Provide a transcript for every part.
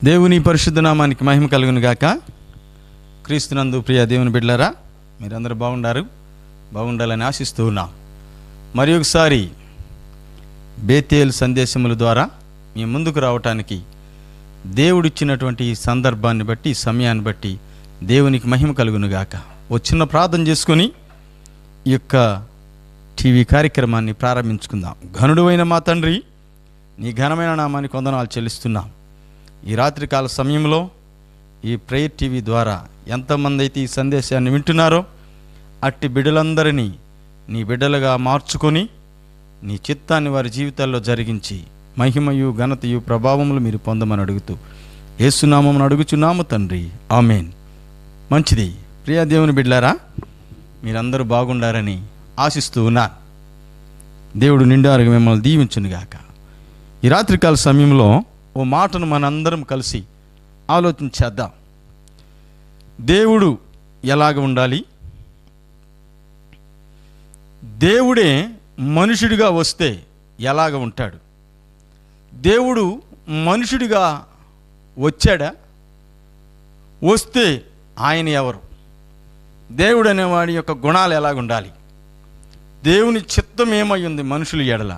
దేవుని పరిశుద్ధ నామానికి మహిమ కలుగును గాక. క్రీస్తునందు ప్రియ దేవుని బిడ్డలారా, మీరందరూ బాగుండాలని ఆశిస్తూ ఉన్నాం. మరి ఒకసారి బేతేల్ సందేశముల ద్వారా మీ ముందుకు రావటానికి దేవుడిచ్చినటువంటి ఈ సందర్భాన్ని బట్టి, ఈ సమయాన్ని బట్టి దేవునికి మహిమ కలుగును గాక. ఓ చిన్న ప్రార్థన చేసుకొని ఈ యొక్క టీవీ కార్యక్రమాన్ని ప్రారంభించుకుందాం. ఘనుడైన మా తండ్రి, నీ ఘనమైన నామానికి వందనాలు చెల్లిస్తున్నాం. ఈ రాత్రికాల సమయంలో ఈ ప్రేయర్ టీవీ ద్వారా ఎంతమంది అయితే ఈ సందేశాన్ని వింటున్నారో అట్టి బిడ్డలందరినీ నీ బిడ్డలుగా మార్చుకొని నీ చిత్తాన్ని వారి జీవితాల్లో జరిగించి మహిమయు ఘనతయు ప్రభావములు మీరు పొందమని అడుగుతూ యేసునామమును అడుగుచున్నాము తండ్రి, ఆమేన్. మంచిది. ప్రియ దేవుని బిడ్డలారా, మీరందరూ బాగుండారని ఆశిస్తూ ఉన్నా. దేవుడు నిండారుగా మిమ్మల్ని దీవించునుగాక. ఈ రాత్రికాల సమయంలో ఓ మాటను మనందరం కలిసి ఆలోచించేద్దాం. దేవుడు ఎలాగ ఉండాలి? దేవుడే మనుషుడిగా వస్తే ఎలాగ ఉంటాడు? దేవుడు మనుషుడిగా వచ్చాడా? వస్తే ఆయన ఎవరు? దేవుడు అనేవాడి యొక్క గుణాలు ఎలాగ ఉండాలి? దేవుని చిత్తం ఏమై ఉంది మనుషుల ఎడల?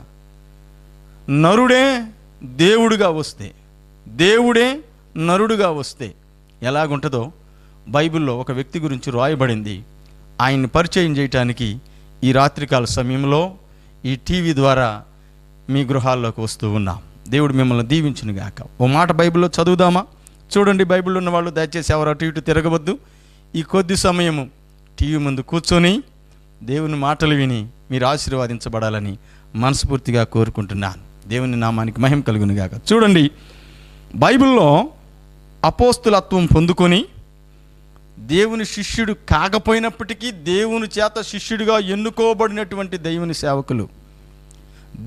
నరుడే దేవుడుగా వస్తే, దేవుడే నరుడుగా వస్తే ఎలాగుంటుందో బైబిల్లో ఒక వ్యక్తి గురించి రాయబడింది. ఆయన్ని పరిచయం చేయటానికి ఈ రాత్రికాల సమయంలో ఈ టీవీ ద్వారా మీ గృహాల్లోకి వస్తూ ఉన్నాం. దేవుడు మిమ్మల్ని దీవించునుగాక. ఓ మాట బైబిల్లో చదువుదామా? చూడండి, బైబిల్లో ఉన్న వాళ్ళు దయచేసి ఎవరు అటు ఇటు తిరగవద్దు. ఈ కొద్ది సమయము టీవీ ముందు కూర్చొని దేవుని మాటలు విని మీరు ఆశీర్వాదించబడాలని మనస్ఫూర్తిగా కోరుకుంటున్నాను. దేవుని నామానికి మహిమ కలుగునుగాక. చూడండి, బైబిల్లో అపోస్తులత్వం పొందుకొని దేవుని శిష్యుడు కాకపోయినప్పటికీ దేవుని చేత శిష్యుడిగా ఎన్నుకోబడినటువంటి దేవుని సేవకులు,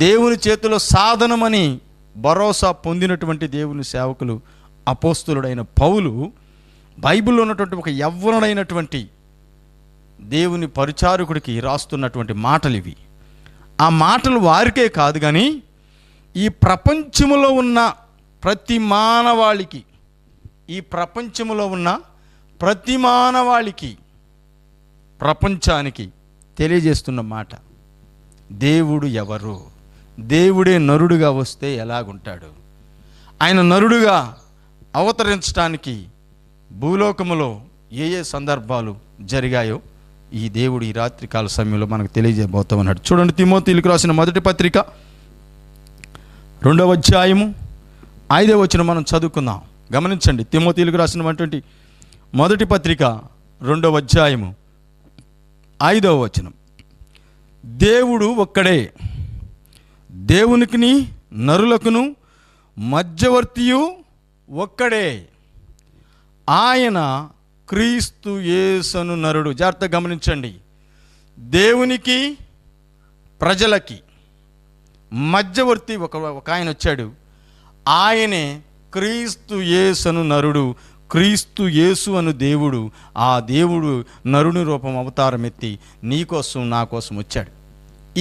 దేవుని చేతిలో సాధనమని భరోసా పొందినటువంటి దేవుని సేవకులు అపోస్తులుడైన పౌలు బైబిల్లో ఉన్నటువంటి ఒక యవ్వనుడైనటువంటి దేవుని పరిచారకుడికి రాస్తున్నటువంటి మాటలు ఇవి. ఆ మాటలు వారికే కాదు కానీ ఈ ప్రపంచములో ఉన్న ప్రతి మానవాళికి, ఈ ప్రపంచములో ఉన్న ప్రతి మానవాళికి, ప్రపంచానికి తెలియజేస్తున్న మాట. దేవుడు ఎవరు? దేవుడే నరుడుగా వస్తే ఎలాగుంటాడు? ఆయన నరుడుగా అవతరించడానికి భూలోకములో ఏ ఏ సందర్భాలు జరిగాయో ఈ దేవుడు ఈ రాత్రికాల సమయంలో మనకు తెలియజేయబోతామన్నాడు. చూడండి, తిమోతీయులకు రాసిన మొదటి పత్రిక 2వ అధ్యాయము 5వ వచనం మనం చదువుకుందాం. గమనించండి, తిమోతీయులకు రాసినటువంటి మొదటి పత్రిక 2వ అధ్యాయము 5వ వచనం. దేవుడు ఒక్కడే, దేవునికిని నరులకును మధ్యవర్తియు ఒక్కడే, ఆయన క్రీస్తు యేసును నరుడు. జాగ్రత్తగా గమనించండి, దేవునికి ప్రజలకి మధ్యవర్తి ఒక ఆయన వచ్చాడు. ఆయనే క్రీస్తు యేసును నరుడు. క్రీస్తు యేసు అను దేవుడు, ఆ దేవుడు నరుని రూపం అవతారం ఎత్తి నీ కోసం నా కోసం వచ్చాడు.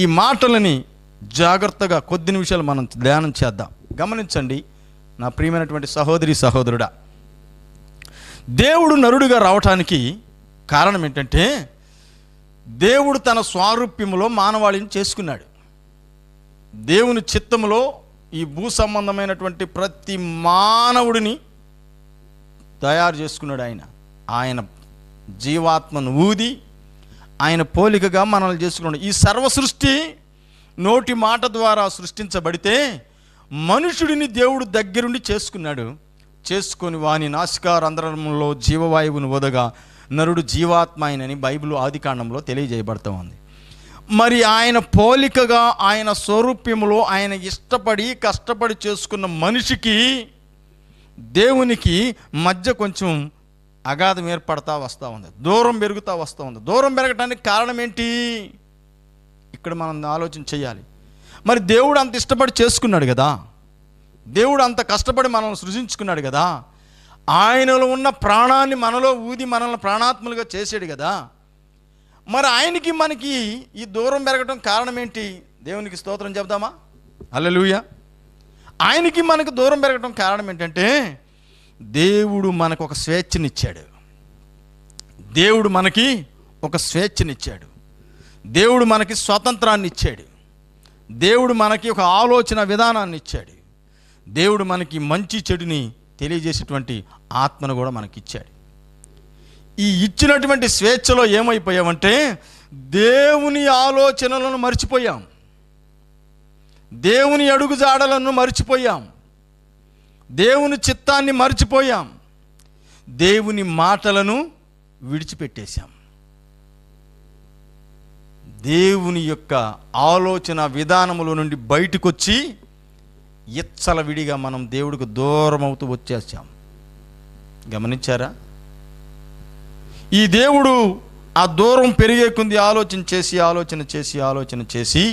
ఈ మాటలని జాగ్రత్తగా కొద్ది నిమిషాలు మనం ధ్యానం చేద్దాం. గమనించండి నా ప్రియమైనటువంటి సహోదరి సహోదరుడా, దేవుడు నరుడుగా రావటానికి కారణం ఏంటంటే దేవుడు తన స్వారూప్యములో మానవాళిని చేసుకున్నాడు. దేవుని చిత్తములో ఈ భూ సంబంధమైనటువంటి ప్రతి మానవుడిని తయారు చేసుకున్నాడు. ఆయన జీవాత్మను ఊది ఆయన పోలికగా మనల్ని చేసుకున్నాడు. ఈ సర్వ సృష్టి నోటి మాట ద్వారా సృష్టించబడితే మనుషుడిని దేవుడు దగ్గరుండి చేసుకున్నాడు. చేసుకొని వాని నాసికారంధ్రంలో జీవవాయువును వదగా నరుడు జీవాత్మ ఆయనని బైబిల్ ఆదికాండంలో తెలియజేయబడుతూ ఉంది. మరి ఆయన పోలికగా, ఆయన స్వరూప్యములో ఆయన ఇష్టపడి కష్టపడి చేసుకున్న మనిషికి దేవునికి మధ్య కొంచెం అగాధం ఏర్పడతా వస్తూ ఉంది, దూరం పెరుగుతూ వస్తూ ఉంది. దూరం పెరగటానికి కారణం ఏంటి? ఇక్కడ మనం ఆలోచన చేయాలి. మరి దేవుడు అంత ఇష్టపడి చేసుకున్నాడు కదా, దేవుడు అంత కష్టపడి మనల్ని సృజించుకున్నాడు కదా, ఆయనలో ఉన్న ప్రాణాన్ని మనలో ఊది మనల్ని ప్రాణాత్మలుగా చేసాడు కదా. మరి ఆయనకి మనకి ఈ దూరం పెరగటం కారణం ఏంటి? దేవునికి స్తోత్రం చెప్దామా? హల్లెలూయా. ఆయనకి మనకు దూరం పెరగటం కారణం ఏంటంటే దేవుడు మనకు ఒక స్వేచ్ఛనిచ్చాడు. దేవుడు మనకి ఒక స్వేచ్ఛనిచ్చాడు. దేవుడు మనకి స్వాతంత్రాన్ని ఇచ్చాడు. దేవుడు మనకి ఒక ఆలోచన విధానాన్ని ఇచ్చాడు. దేవుడు మనకి మంచి చెడుని తెలియజేసేటువంటి ఆత్మను కూడా మనకిచ్చాడు. ఈ ఇచ్చినటువంటి స్వేచ్ఛలో ఏమైపోయామంటే దేవుని ఆలోచనలను మర్చిపోయాం, దేవుని అడుగుజాడలను మర్చిపోయాం, దేవుని చిత్తాన్ని మర్చిపోయాం, దేవుని మాటలను విడిచిపెట్టేశాం. దేవుని యొక్క ఆలోచన విధానముల నుండి బయటకు వచ్చి ఇచ్చలవిడిగా మనం దేవుడికి దూరం అవుతూ వచ్చేసాం. గమనించారా? ఈ దేవుడు ఆ దూరం పెరిగే కొంది ఆలోచన చేసి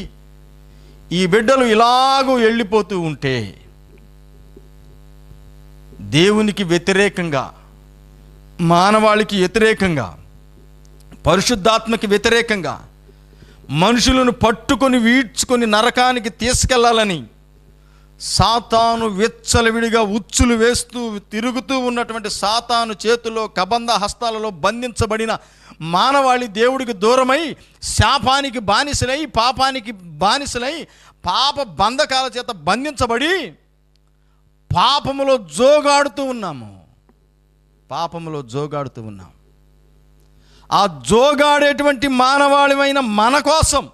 ఈ బిడ్డలు ఇలాగూ వెళ్ళిపోతూ ఉంటే దేవునికి వ్యతిరేకంగా, మానవాళికి వ్యతిరేకంగా, పరిశుద్ధాత్మకి వ్యతిరేకంగా మనుషులను పట్టుకొని వీడ్చుకొని నరకానికి తీసుకెళ్లాలని సాతాను విచ్చలవిడిగా ఉచ్చులు వేస్తూ తిరుగుతూ ఉన్నటువంటి సాతాను చేతుల్లో కబంధ హస్తాలలో బంధించబడిన మానవాళి దేవుడికి దూరమై శాపానికి బానిసలై, పాపానికి బానిసలై, పాప బంధకాల చేత బంధించబడి పాపములో జోగాడుతూ ఉన్నాము. ఆ జోగాడేటువంటి మానవాళిమైన మన కోసం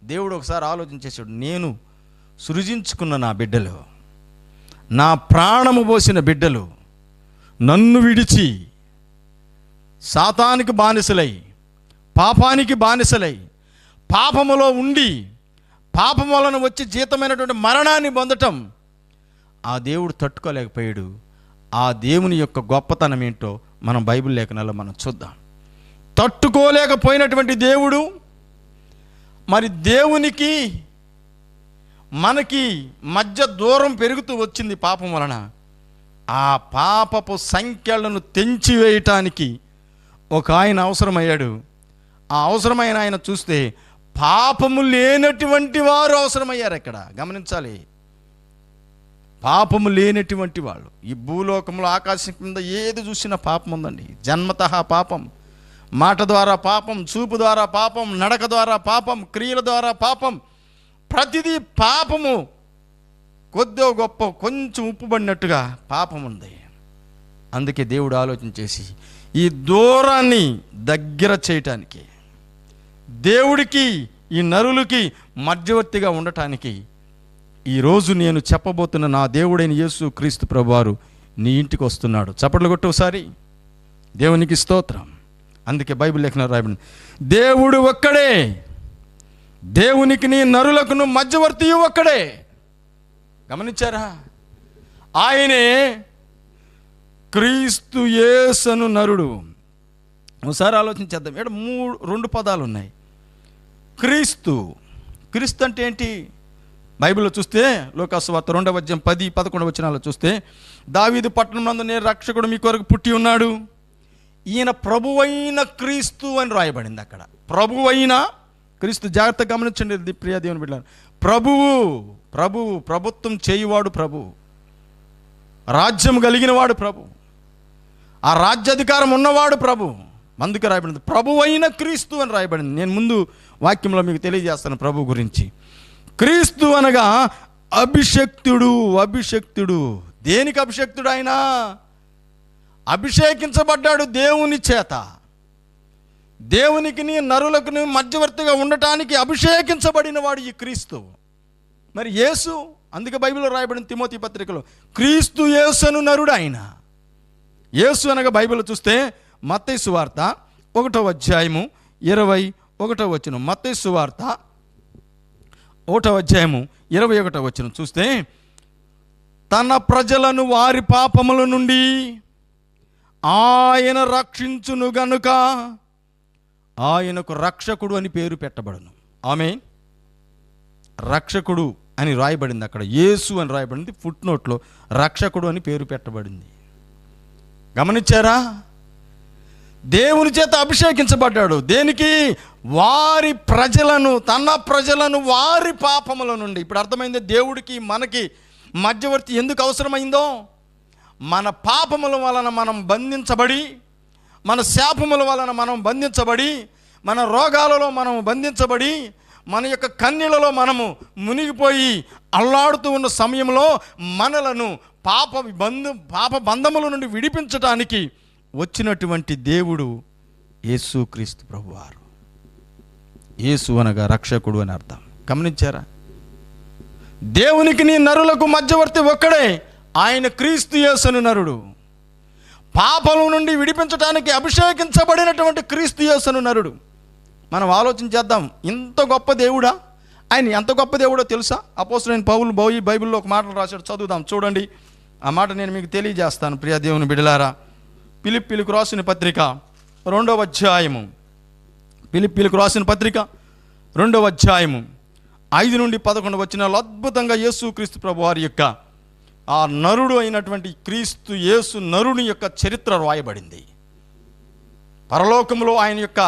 దేవుడు ఒకసారి ఆలోచించేశాడు. నేను సృజించుకున్న నా బిడ్డలు, నా ప్రాణము పోసిన బిడ్డలు నన్ను విడిచి సాతానికి బానిసలై, పాపానికి బానిసలై, పాపములో ఉండి పాపం వలన వచ్చి జీతమైనటువంటి మరణాన్ని పొందటం ఆ దేవుడు తట్టుకోలేకపోయాడు. ఆ దేవుని యొక్క గొప్పతనం ఏంటో మనం బైబిల్ లేఖనాల్లో మనం చూద్దాం. తట్టుకోలేకపోయినటువంటి దేవుడు, మరి దేవునికి మనకి మధ్య దూరం పెరుగుతూ వచ్చింది పాపం వలన. ఆ పాపపు సంఖ్యలను తెంచివేయటానికి ఒక ఆయన అవసరమయ్యాడు. ఆ అవసరమైన ఆయన చూస్తే పాపము లేనటువంటి వారు అవసరమయ్యారు. ఇక్కడ గమనించాలి, పాపము లేనటువంటి వాళ్ళు. ఈ భూలోకంలో ఆకాశం కింద ఏది చూసినా పాపం ఉందండి. జన్మతః పాపం, మాట ద్వారా పాపం, చూపు ద్వారా పాపం, నడక ద్వారా పాపం, క్రియల ద్వారా పాపం, ప్రతిదీ పాపము. కొద్దో గొప్ప కొంచెం ఉప్పుబడినట్టుగా పాపం ఉంది. అందుకే దేవుడు ఆలోచించేసి ఈ దూరాన్ని దగ్గర చేయటానికి, దేవుడికి ఈ నరులకి మధ్యవర్తిగా ఉండటానికి ఈరోజు నేను చెప్పబోతున్న నా దేవుడైన యేసు క్రీస్తు ప్రభువారు నీ ఇంటికి వస్తున్నాడు. చప్పట్లు కొట్టు ఒకసారి. దేవునికి స్తోత్రం. అందుకే బైబిల్ లేఖనం రాయబడింది, దేవుడు ఒక్కడే, దేవునికి నీ నరులకును మధ్యవర్తి ఒక్కడే. గమనించారా? ఆయనే క్రీస్తు యేసను నరుడు. ఒకసారి ఆలోచించేద్దాం. ఇక్కడ రెండు పదాలు ఉన్నాయి. క్రీస్తు అంటే ఏంటి? బైబిల్లో చూస్తే లోకాసువార్త 2వ అధ్యాయం 10-11 వచనాల్లో చూస్తే, దావీదు పట్టణం నందు నేను రక్షకుడు మీ కొరకు పుట్టి ఉన్నాడు, ఈయన ప్రభువైన క్రీస్తు అని రాయబడింది. అక్కడ ప్రభువైన క్రీస్తు. జాగ్రత్తగా గమనించండి ప్రియ దేవుని బిడ్డలారా. ప్రభుత్వం చేయువాడు ప్రభువు, రాజ్యం కలిగిన వాడు ప్రభు, ఆ రాజ్యాధికారం ఉన్నవాడు ప్రభు. అందుకే రాయబడింది ప్రభువైన క్రీస్తు అని రాయబడింది. నేను ముందు వాక్యంలో మీకు తెలియజేస్తాను ప్రభు గురించి. క్రీస్తు అనగా అభిషక్తుడు. దేనికి అభిషక్తుడు? ఆయన అభిషేకించబడ్డాడు దేవుని చేత. దేవునికి నరులకు మధ్యవర్తిగా ఉండటానికి అభిషేకించబడిన వాడు ఈ క్రీస్తు. మరి యేసు, అందుకే బైబిల్లో రాయబడిన తిమోతి పత్రికలో క్రీస్తు యేసును నరుడు ఆయన. యేసు అనగా బైబిల్లో చూస్తే మత్తయి సువార్త 1వ అధ్యాయము 21వ వచనం. మత్తయి సువార్త 1వ అధ్యాయము 21వ వచనం చూస్తే, తన ప్రజలను వారి పాపముల నుండి ఆయన రక్షించును గనుక ఆయనకు రక్షకుడు అని పేరు పెట్టబడును. ఆమేన్. రక్షకుడు అని రాయబడింది. అక్కడ యేసు అని రాయబడింది. ఫుట్ నోట్లో రక్షకుడు అని పేరు పెట్టబడింది. గమనించారా? దేవుని చేత అభిషేకించబడ్డాడు. దేనికి? వారి ప్రజలను, తన ప్రజలను వారి పాపముల నుండి. ఇప్పుడు అర్థమైంది దేవుడికి మనకి మధ్యవర్తి ఎందుకు అవసరమైందో. మన పాపముల వలన మనం బంధించబడి, మన శాపముల వలన మనం బంధించబడి, మన రోగాలలో మనం బంధించబడి, మన యొక్క కన్నీళ్ళలో మనము మునిగిపోయి అల్లాడుతూ ఉన్న సమయంలో మనలను పాప బంధముల నుండి విడిపించడానికి వచ్చినటువంటి దేవుడు యేసుక్రీస్తు ప్రభువారు. యేసు అనగా రక్షకుడు అని అర్థం. గమనించారా? దేవునికి నీ నరులకు మధ్యవర్తి ఒక్కడే, ఆయన క్రీస్తు యేసు నరుడు. పాపం నుండి విడిపించడానికి అభిషేకించబడినటువంటి క్రీస్తు యేసు నరుడు. మనం ఆలోచించేద్దాం, ఇంత గొప్ప దేవుడా? ఆయన ఎంత గొప్ప దేవుడో తెలుసా? అపోస్తలుడైన పౌలు బైబిల్లో ఒక మాటలు రాశాడు, చదువుదాం చూడండి. ఆ మాట నేను మీకు తెలియజేస్తాను. ప్రియ దేవుని బిడ్డలారా, ఫిలిప్పీలకు రాసిన పత్రిక 2వ అధ్యాయము, ఫిలిప్పీలకు రాసిన పత్రిక 2వ అధ్యాయము 5 నుండి 11 వచనాలు అద్భుతంగా యేసుక్రీస్తు ప్రభువారి యొక్క ఆ నరుడు అయినటువంటి క్రీస్తు యేసు నరుని యొక్క చరిత్ర రాయబడింది. పరలోకంలో ఆయన యొక్క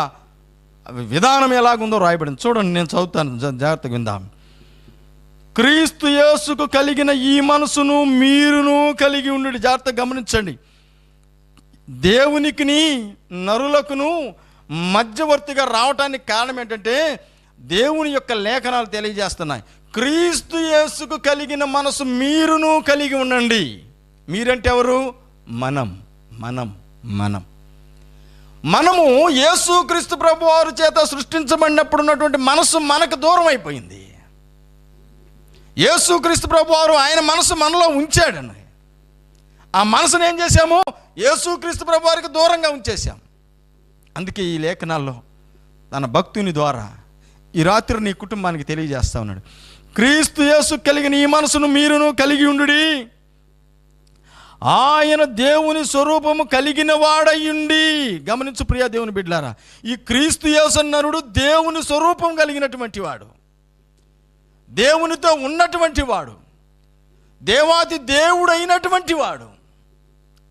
విధానం ఎలాగుందో రాయబడింది. చూడండి, నేను చదువుతాను, జాగ్రత్తగా విందాం. క్రీస్తు యేసుకు కలిగిన ఈ మనసును మీరును కలిగి ఉండు. జాగ్రత్తగా గమనించండి. దేవునికిని నరులకును మధ్యవర్తిగా రావటానికి కారణం ఏంటంటే దేవుని యొక్క లేఖనాలు తెలియజేస్తున్నాయి. క్రీస్తు యేసుకు కలిగిన మనసు మీరును కలిగి ఉండండి. మీరంటే ఎవరు? మనము యేసుక్రీస్తు ప్రభువారి చేత సృష్టించబడినప్పుడు ఉన్నటువంటి మనసు మనకు దూరం అయిపోయింది. యేసుక్రీస్తు ప్రభువారు ఆయన మనసు మనలో ఉంచాడని, ఆ మనసును ఏం చేశాము? యేసుక్రీస్తు ప్రభువారికి దూరంగా ఉంచేశాం. అందుకే ఈ లేఖనాల్లో తన భక్తుని ద్వారా ఈ రాత్రి నీ కుటుంబానికి తెలియజేస్తా ఉన్నాడు. క్రీస్తు యేసు కలిగిన ఈ మనసును మీరును కలిగి ఉండుడి. ఆయన దేవుని స్వరూపము కలిగిన వాడయ్యుండి. గమనించు ప్రియ దేవుని బిడ్డలారా, ఈ క్రీస్తు యేసు నరుడు దేవుని స్వరూపం కలిగినటువంటి వాడు, దేవునితో ఉన్నటువంటి వాడు, దేవాది దేవుడైనటువంటి వాడు.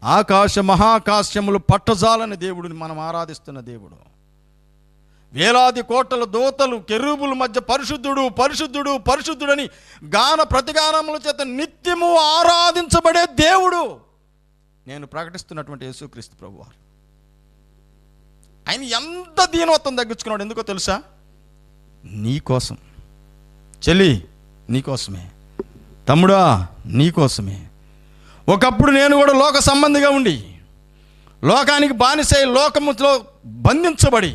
ఆకాశ మహాకాశ్యములు పట్టజాలని దేవుడిని మనం ఆరాధిస్తున్న దేవుడు. వేలాది కోట్ల దూతలు కెరూబుల మధ్య పరిశుద్ధుడు పరిశుద్ధుడు పరిశుద్ధుడని గాన ప్రతిగానముల చేత నిత్యము ఆరాధించబడే దేవుడు నేను ప్రకటిస్తున్నటువంటి యేసుక్రీస్తు ప్రభువారు. ఆయన ఎంత దీనత్వం తగ్గించుకున్నాడు. ఎందుకో తెలుసా? నీకోసం. చెల్లి, నీకోసమే. తమ్ముడా, నీకోసమే. ఒకప్పుడు నేను కూడా లోక సంబంధిగా ఉండి లోకానికి బానిసై లోకములో బంధించబడి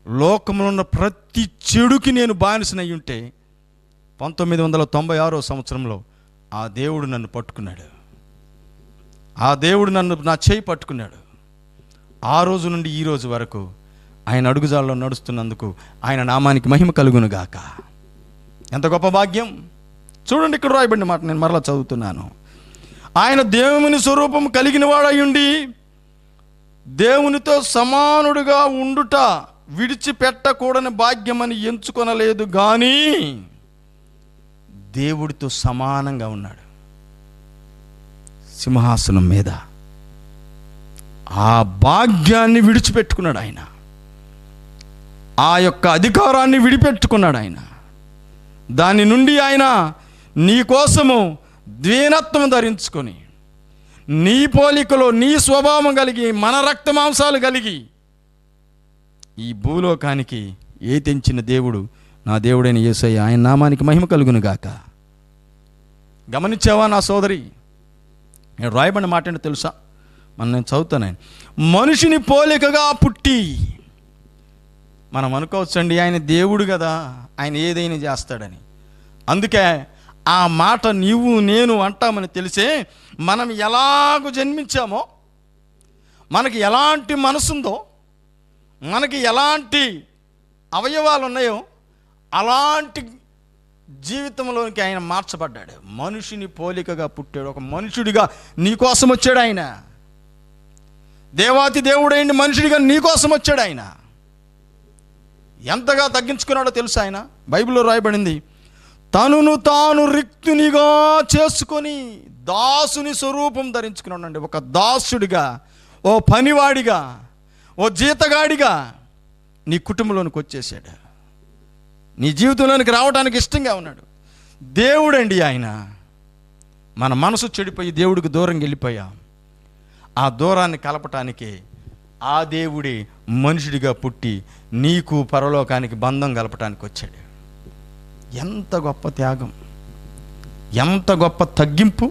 లోకములో ఉన్న ప్రతి చెడుకి నేను బానిసనై ఉంటే 1996 సంవత్సరంలో ఆ దేవుడు నన్ను పట్టుకున్నాడు. ఆ దేవుడు నా చేయి పట్టుకున్నాడు. ఆ రోజు నుండి ఈ రోజు వరకు ఆయన అడుగుజాల్లో నడుస్తున్నందుకు ఆయన నామానికి మహిమ కలుగునుగాక. ఎంత గొప్ప భాగ్యం! చూడండి, ఇక్కడ రాయబడిన మాట నేను మరలా చదువుతున్నాను. ఆయన దేవుని స్వరూపం కలిగిన వాడయ్యుండి దేవునితో సమానుడుగా ఉండుట విడిచిపెట్టకూడని భాగ్యమని ఎంచుకొనలేదు కానీ దేవుడితో సమానంగా ఉన్నాడు సింహాసనం మీద. ఆ భాగ్యాన్ని విడిచిపెట్టుకున్నాడు ఆయన. ఆ యొక్క అధికారాన్ని విడిపెట్టుకున్నాడు ఆయన. దాని నుండి ఆయన నీ కోసము దీనత్వం ధరించుకొని నీ పోలికలో నీ స్వభావం కలిగి మన రక్త మాంసాలు కలిగి ఈ భూలోకానికి తెంచిన దేవుడు నా దేవుడైన యేసయ్య. ఆయన నామానికి మహిమ కలుగును గాక. గమనించావా నా సోదరి? నేను రాయబడిన మాట ఏంటో తెలుసా? నేను చదువుతాను. మనిషిని పోలికగా పుట్టి. మనం అనుకోవచ్చండి ఆయన దేవుడు కదా, ఆయన ఏదైనా చేస్తాడని. అందుకే ఆ మాట నీవు నేను అంటామని తెలిసే మనం ఎలాగూ జన్మించామో, మనకి ఎలాంటి మనసుందో, మనకి ఎలాంటి అవయవాలు ఉన్నాయో అలాంటి జీవితంలోనికి ఆయన మార్చబడ్డాడు. మనిషిని పోలికగా పుట్టాడు. ఒక మనుషుడిగా నీ కోసం వచ్చాడు ఆయన. దేవాతి దేవుడైన మనుషుడిగా నీ కోసం వచ్చాడు ఆయన. ఎంతగా తగ్గించుకున్నాడో తెలుసా ఆయన? బైబిల్లో రాయబడింది, తనును తాను రిక్తునిగా చేసుకొని దాసుని స్వరూపం ధరించుకున్నాడండి. ఒక దాసుడిగా, ఓ పనివాడిగా, ఓ జీతగాడిగా నీ కుటుంబంలోనికి వచ్చేసాడు. నీ జీవితంలోనికి రావడానికి ఇష్టంగా ఉన్నాడు. దేవుడండి ఆయన. మన మనసు చెడిపోయి దేవుడికి దూరంగా వెళ్ళిపోయాం. ఆ దూరాన్ని కలపటానికి ఆ దేవుడే మనుషుడిగా పుట్టి నీకు పరలోకానికి బంధం కలపటానికి వచ్చాడు. ఎంత గొప్ప త్యాగం, ఎంత గొప్ప తగ్గింపు,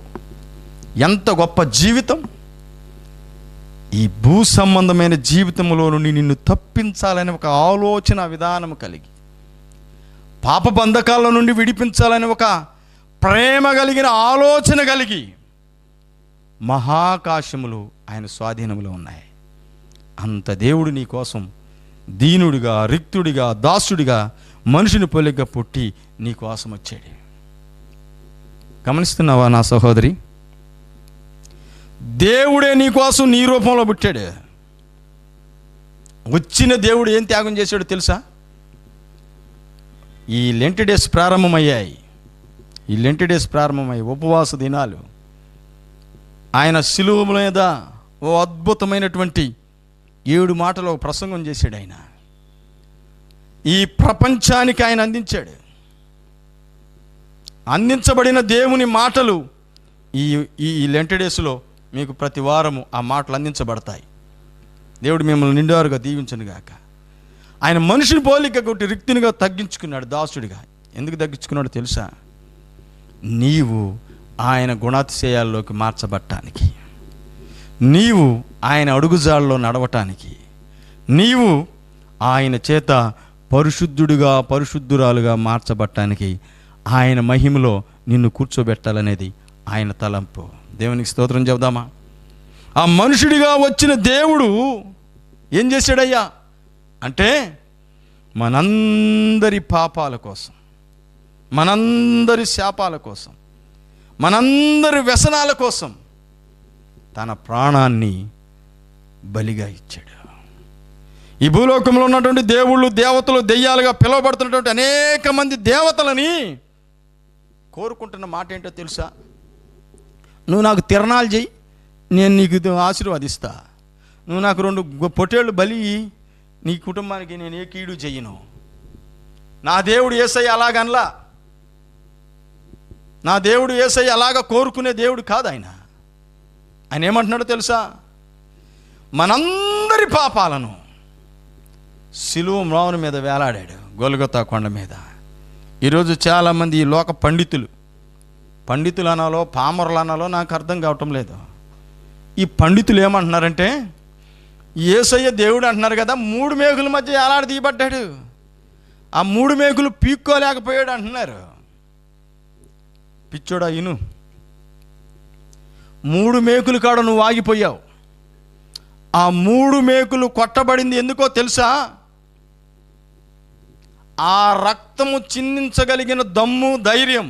ఎంత గొప్ప జీవితం! ఈ భూ సంబంధమైన జీవితంలో నుండి నిన్ను తప్పించాలని ఒక ఆలోచన విధానం కలిగి, పాప బంధకాల నుండి విడిపించాలని ఒక ప్రేమ కలిగిన ఆలోచన కలిగి, మహాకాశములు ఆయన స్వాధీనంలో ఉన్నాయి. అంత దేవుడు నీ కోసం దీనుడిగా, రిక్తుడిగా, దాసుడిగా, మనుషుని పోలికగా పుట్టి నీ కోసం వచ్చాడు. గమనిస్తున్నావా నా సహోదరి? దేవుడే నీ కోసం నీ రూపంలో పుట్టాడు. వచ్చిన దేవుడు ఏం త్యాగం చేశాడో తెలుసా? ఈ లెంట్ డేస్ ప్రారంభమయ్యాయి. ఈ లెంట్ డేస్ ప్రారంభమయ్యాయి, ఉపవాస దినాలు. ఆయన శిలువ మీద ఓ అద్భుతమైనటువంటి 7 మాటలు ప్రసంగం చేశాడు. ఆయన ఈ ప్రపంచానికి ఆయన అందించాడు. అందించబడిన దేవుని మాటలు ఈ లెంట్ డేస్లో మీకు ప్రతి వారము ఆ మాటలు అందించబడతాయి. దేవుడు మిమ్మల్ని నిండారుగా దీవించను గాక. ఆయన మనిషిని పోలిక కొట్టి రిక్తినిగా తగ్గించుకున్నాడు, దాసుడిగా. ఎందుకు తగ్గించుకున్నాడో తెలుసా? నీవు ఆయన గుణాతిశయాల్లోకి మార్చబట్టానికి, నీవు ఆయన అడుగుజాల్లో నడవటానికి, నీవు ఆయన చేత పరిశుద్ధుడిగా, పరిశుద్ధురాలుగా మార్చబట్టానికి, ఆయన మహిమలో నిన్ను కూర్చోబెట్టాలనేది ఆయన తలంపు. దేవునికి స్తోత్రం చెబుదామా? ఆ మనుషుడిగా వచ్చిన దేవుడు ఏం చేశాడయ్యా అంటే, మనందరి పాపాల కోసం, మనందరి శాపాల కోసం, మనందరి వ్యసనాల కోసం తన ప్రాణాన్ని బలిగా ఇచ్చాడు. ఈ భూలోకంలో ఉన్నటువంటి దేవుళ్ళు, దేవతలు, దెయ్యాలుగా పిలువబడుతున్నటువంటి అనేక మంది దేవతలని కోరుకుంటున్న మాట ఏంటో తెలుసా? నువ్వు నాకు తిరణాలు చెయ్యి, నేను నీకు ఆశీర్వాదిస్తా. నువ్వు నాకు 2 పొట్టేళ్ళు బలి, నీ కుటుంబానికి నేను ఏ కీడు చెయ్యను. నా దేవుడు యేసయ్య అలాగనలా. నా దేవుడు యేసయ్య అలాగా కోరుకునే దేవుడు కాదు. ఆయన ఏమంటున్నాడో తెలుసా? మనందరి పాపాలను శిలువ మ్రావుని మీద వేలాడాడు, గొల్గొతా కొండ మీద. ఈరోజు చాలామంది ఈ లోక పండితులు అనాలో, పామరులు అనాలో నాకు అర్థం కావటం లేదు. ఈ పండితులు ఏమంటున్నారంటే, యేసయ్య దేవుడు అంటున్నారు కదా, 3 మేకుల మధ్య వేలాడి తీయబడ్డాడు, ఆ 3 మేకులు పీక్కోలేకపోయాడు అంటున్నారు. పిచ్చోడా ఇను, 3 మేకులు కాడ నువ్వు ఆగిపోయావు. ఆ 3 మేకులు కొట్టబడింది ఎందుకో తెలుసా? ఆ రక్తము చిందించగలిగిన దమ్ము, ధైర్యం,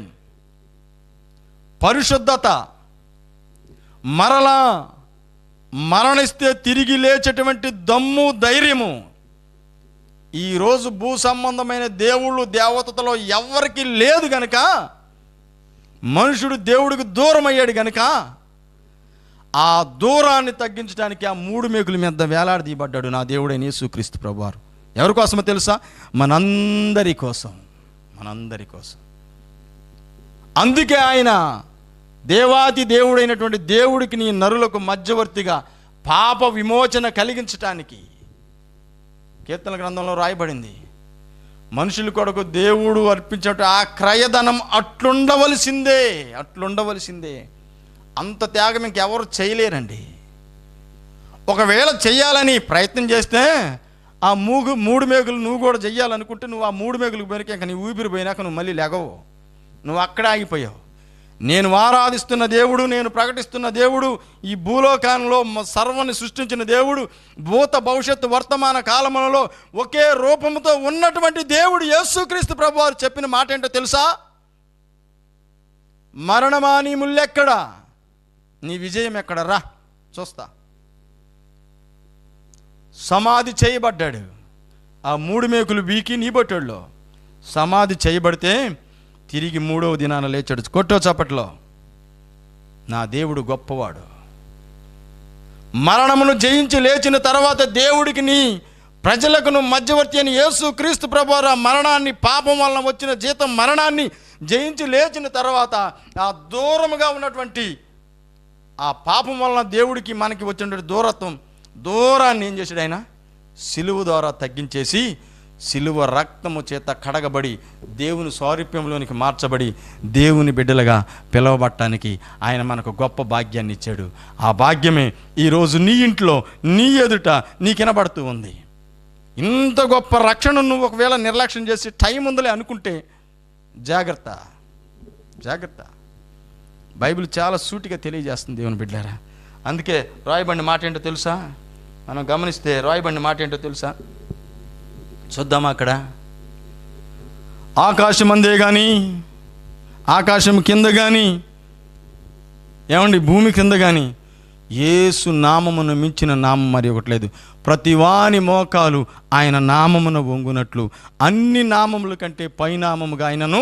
పరిశుద్ధత, మరలా మరణిస్తే తిరిగి లేచేటువంటి దమ్ము, ధైర్యము ఈరోజు భూ సంబంధమైన దేవుళ్ళు, దేవతలో ఎవరికి లేదు గనక, మనుషుడు దేవుడికి దూరం అయ్యాడు గనక, ఆ దూరాన్ని తగ్గించడానికి ఆ 3 మేకుల మీద వేలాడదీయబడ్డాడు నా దేవుడైన యేసుక్రీస్తు ప్రభువారు. ఎవరి కోసమో తెలుసా? మనందరి కోసం, మనందరి కోసం. అందుకే ఆయన దేవాది దేవుడైనటువంటి దేవుడికి, నీ నరులకు మధ్యవర్తిగా పాప విమోచన కలిగించటానికి కీర్తన గ్రంథంలో రాయబడింది. మనుషుల కొరకు దేవుడు అర్పించట ఆ క్రయధనం అట్లుండవలసిందే, అట్లుండవలసిందే. అంత త్యాగం ఇంకెవరు చేయలేరండి. ఒకవేళ చెయ్యాలని ప్రయత్నం చేస్తే ఆ 3 మేకులు నువ్వు కూడా చెయ్యాలనుకుంటే, నువ్వు ఆ 3 మేకులకు పోయినాక ఇంకా నీ ఊపిరి పోయినాక నువ్వు మళ్ళీ లెగవు, నువ్వు అక్కడే ఆగిపోయావు. నేను ఆరాధిస్తున్న దేవుడు, నేను ప్రకటిస్తున్న దేవుడు, ఈ భూలోకంలో సర్వాన్ని సృష్టించిన దేవుడు, భూత భవిష్యత్తు వర్తమాన కాలములలో ఒకే రూపంతో ఉన్నటువంటి దేవుడు యేసుక్రీస్తు ప్రభువారు చెప్పిన మాట ఏంటో తెలుసా? మరణమా నీ ముల్లెక్కడా, నీ విజయం ఎక్కడ, రా చూస్తా. సమాధి చేయబడ్డాడు. ఆ 3 మేకులు బీకి నీ బొట్టోళ్ళలో సమాధి చేయబడితే తిరిగి 3వ దినాన లేచాడు. కొట్టో చప్పట్లో. నా దేవుడు గొప్పవాడు. మరణమును జయించి లేచిన తర్వాత దేవుడికి, నీ ప్రజలకు నువ్వు మధ్యవర్తి అని యేసుక్రీస్తు ప్రభువారు ఆ మరణాన్ని, పాపం వలన వచ్చిన జీతం మరణాన్ని జయించి లేచిన తర్వాత ఆ దూరముగా ఉన్నటువంటి ఆ పాపం వలన దేవుడికి మనకి వచ్చినటువంటి దూరాన్ని ఏం చేశాడు ఆయన? సిలువ ద్వారా తగ్గించేసి సిలువ రక్తము చేత కడగబడి దేవుని స్వారూప్యంలోనికి మార్చబడి దేవుని బిడ్డలుగా పిలవబట్టడానికి ఆయన మనకు గొప్ప భాగ్యాన్ని ఇచ్చాడు. ఆ భాగ్యమే ఈరోజు నీ ఇంట్లో నీ ఎదుట నీకు వినబడుతూ ఉంది. ఇంత గొప్ప రక్షణ నువ్వు ఒకవేళ నిర్లక్ష్యం చేసి టైం ఉందలే అనుకుంటే జాగ్రత్త, జాగ్రత్త. బైబిల్ చాలా సూటిగా తెలియజేస్తుంది దేవుని బిడ్డలారా. అందుకే రాయబడిన మాట ఏంటో తెలుసా? మనం గమనిస్తే రాయబడిన మాట ఏంటో తెలుసా? చూద్దామా? అక్కడ ఆకాశం అందే కానీ, ఆకాశం కింద కానీ, ఏమండి భూమి కింద కానీ యేసు నామమును మించిన నామం మరి ఒకటి లేదు. ప్రతివాని మోకాలు ఆయన నామమున వంగునట్లు అన్ని నామముల కంటే పైనామముగా ఆయనను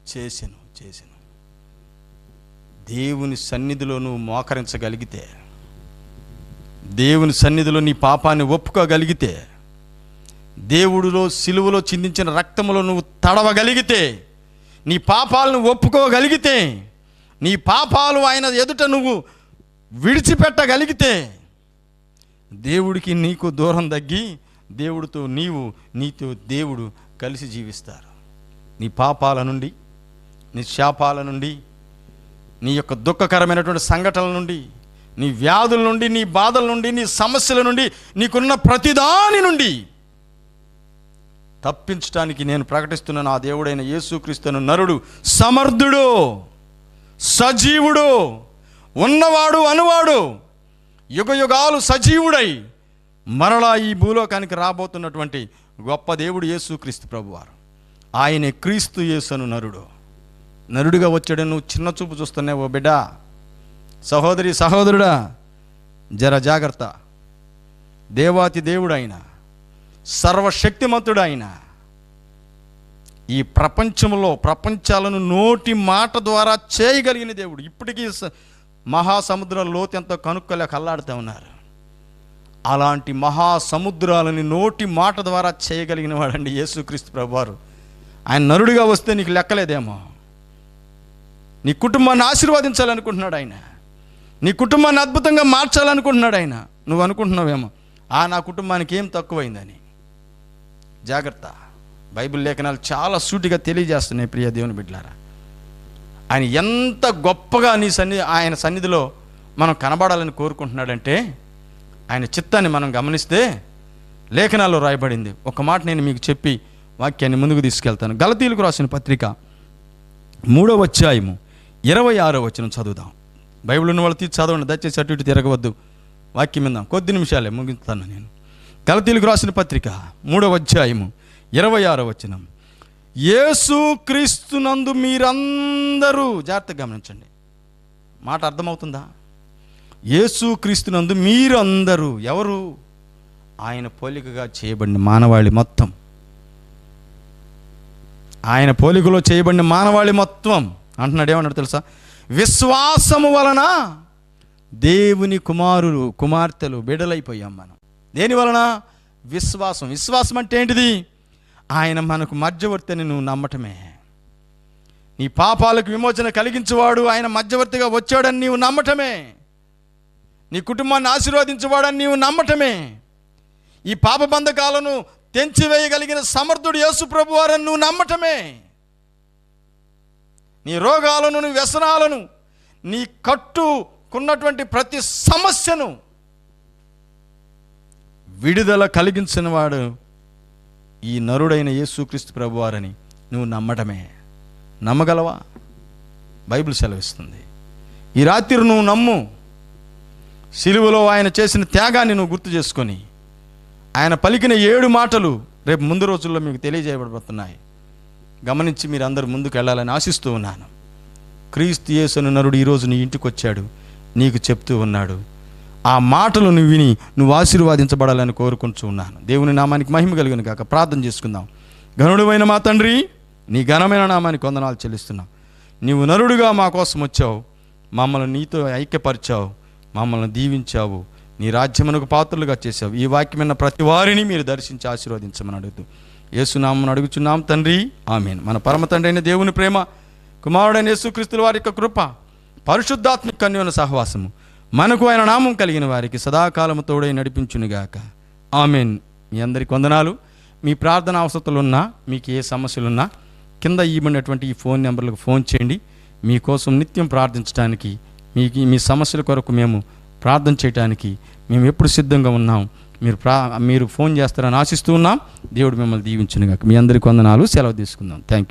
చేసెను. దేవుని సన్నిధిలో నువ్వు మోకరించగలిగితే, దేవుని సన్నిధిలో నీ పాపాన్ని ఒప్పుకోగలిగితే, దేవుడిలో సిలువలో చిందించిన రక్తములో నువ్వు తడవగలిగితే, నీ పాపాలను ఒప్పుకోగలిగితే, నీ పాపాలు ఆయన ఎదుట నువ్వు విడిచిపెట్టగలిగితే, దేవుడికి నీకు దూరం తగ్గి దేవుడితో నీతో దేవుడు కలిసి జీవిస్తారు. నీ పాపాల నుండి, నీ శాపాల నుండి, నీ యొక్క దుఃఖకరమైనటువంటి సంఘటనల నుండి, నీ వ్యాధుల నుండి, నీ బాధల నుండి, నీ సమస్యల నుండి, నీకున్న ప్రతిదాని నుండి తప్పించడానికి నేను ప్రకటిస్తున్నాను. ఆ దేవుడైన యేసుక్రీస్తును నరుడు సమర్థుడు, సజీవుడు, ఉన్నవాడు, అనువాడు, యుగయుగాలు సజీవుడై మరలా ఈ భూలోకానికి రాబోతున్నటువంటి గొప్ప దేవుడు యేసుక్రీస్తు ప్రభువారు. ఆయనే క్రీస్తు యేసును నరుడుగా వచ్చాడు. నువ్వు చిన్న చూపు చూస్తున్నావు ఓ బిడ్డ, సహోదరి, సహోదరుడా, జర జాగ్రత్త. దేవాతి దేవుడైన, సర్వశక్తిమంతుడైన, ఈ ప్రపంచాలను నోటి మాట ద్వారా చేయగలిగిన దేవుడు. ఇప్పటికీ మహాసముద్రం లోతు ఎంతో కనుక్కోలేక అల్లాడుతూ ఉన్నారు. అలాంటి మహాసముద్రాలని నోటి మాట ద్వారా చేయగలిగిన వాడండి యేసుక్రీస్తు ప్రభువారు. ఆయన నరుడిగా వస్తే నీకు లెక్కలేదేమో. నీ కుటుంబాన్ని ఆశీర్వదించాలనుకుంటున్నాడు ఆయన. నీ కుటుంబాన్ని అద్భుతంగా మార్చాలనుకుంటున్నాడు ఆయన. నువ్వు అనుకుంటున్నావేమో నా కుటుంబానికి ఏం తక్కువైందని. జాగ్రత్త. బైబిల్ లేఖనాలు చాలా సూటిగా తెలియజేస్తున్నాయి ప్రియ దేవుని బిడ్డలారా. ఆయన ఎంత గొప్పగా ఆయన సన్నిధిలో మనం కనబడాలని కోరుకుంటున్నాడంటే, ఆయన చిత్తాన్ని మనం గమనిస్తే లేఖనాల్లో రాయబడింది. ఒక మాట నేను మీకు చెప్పి వాక్యాన్ని ముందుకు తీసుకెళ్తాను. గలతీయులకు రాసిన పత్రిక 3వ అధ్యాయము 26వ వచనం చదువుదాం. బైబిల్ ఉన్న వాళ్ళు తీసి చదవండి, దయచేసి అటు ఇటు తిరగవద్దు. వాక్యం విందాం, కొద్ది నిమిషాలే ముగిస్తాను నేను. గలతీయులకు రాసిన పత్రిక 3వ అధ్యాయము 26వ వచనం. యేసు క్రీస్తునందు మీరందరూ, జాగ్రత్తగా గమనించండి, మాట అర్థమవుతుందా? యేసు క్రీస్తునందు మీరందరూ ఎవరు? ఆయన పోలికగా చేయబడిన మానవాళి మొత్తం. ఆయన పోలికలో చేయబడిన మానవాళి మొత్తం అంటున్నాడు. ఏమన్నాడు తెలుసా? విశ్వాసము వలన దేవుని కుమారులు, కుమార్తెలు, బిడ్డలైపోయాం మనం. దేని వలన? విశ్వాసం. విశ్వాసం అంటే ఏంటిది? ఆయన మనకు మధ్యవర్తి అని నువ్వు నమ్మటమే. నీ పాపాలకు విమోచన కలిగించేవాడు ఆయన మధ్యవర్తిగా వచ్చాడని నీవు నమ్మటమే. నీ కుటుంబాన్ని ఆశీర్వదించేవాడని నీవు నమ్మటమే. ఈ పాప బంధకాలను తెంచివేయగలిగిన సమర్థుడు యేసు ప్రభువారని నువ్వు నమ్మటమే. నీ రోగాలను, నీ వ్యసనాలను, నీ కట్టుకున్నటువంటి ప్రతి సమస్యను విడుదల కలిగించిన వాడు ఈ నరుడైన యేసుక్రీస్తు ప్రభువారని నువ్వు నమ్మటమే. నమ్మగలవా? బైబిల్ సెలవిస్తుంది. ఈ రాత్రి నువ్వు నమ్ము. సిలువలో ఆయన చేసిన త్యాగాన్ని నువ్వు గుర్తు చేసుకొని, ఆయన పలికిన 7 మాటలు రేపు ముందు రోజుల్లో మీకు తెలియజేయబడబోతున్నాయి. గమనించి మీరు అందరూ ముందుకు వెళ్ళాలని ఆశిస్తూ ఉన్నాను. క్రీస్తు యేసు నరుడు ఈరోజు నీ ఇంటికి వచ్చాడు, నీకు చెప్తూ ఉన్నాడు. ఆ మాటలు నువ్వు విని నువ్వు ఆశీర్వాదించబడాలని కోరుకుంటూ ఉన్నాను. దేవుని నామానికి మహిమ కలుగును గాక. ప్రార్థన చేసుకుందాం. ఘనుడైన మా తండ్రి, నీ ఘనమైన నామానికి వందనాలు చెల్లిస్తున్నాం. నీవు నరుడుగా మా కోసం వచ్చావు, మమ్మల్ని నీతో ఐక్యపరిచావు, మమ్మల్ని దీవించావు, నీ రాజ్యమునకు పాత్రలుగా చేశావు. ఈ వాక్యమైన ప్రతి వారిని మీరు దర్శించి ఆశీర్వదించమని అడుగుతూ యేసునామమున అడుగుచున్నాం తండ్రి, ఆమేన్. మన పరమ తండ్రి అయిన దేవుని ప్రేమ, కుమారుడైన యేసుక్రీస్తుల వారి యొక్క కృప, పరిశుద్ధాత్మిక అన్యోన్య సహవాసము మనకు ఆయన నామం కలిగిన వారికి సదాకాలము తోడై నడిపించునుగాక. ఆమేన్. మీ అందరికి వందనాలు. మీ ప్రార్థన అవసరతలున్నా, మీకు ఏ సమస్యలున్నా కింద ఇవ్వబడినటువంటి ఈ ఫోన్ నెంబర్లకు ఫోన్ చేయండి. మీకోసం నిత్యం ప్రార్థించడానికి, మీ సమస్యల కొరకు మేము ప్రార్థన చేయడానికి మేము ఎప్పుడు సిద్ధంగా ఉన్నాం. మీరు ఫోన్ చేస్తారని ఆశిస్తూ ఉన్నాం. దేవుడు మిమ్మల్ని దీవించునుగాక. మీ అందరికి వందనాలు. సెలవు తీసుకుందాం. Thank you.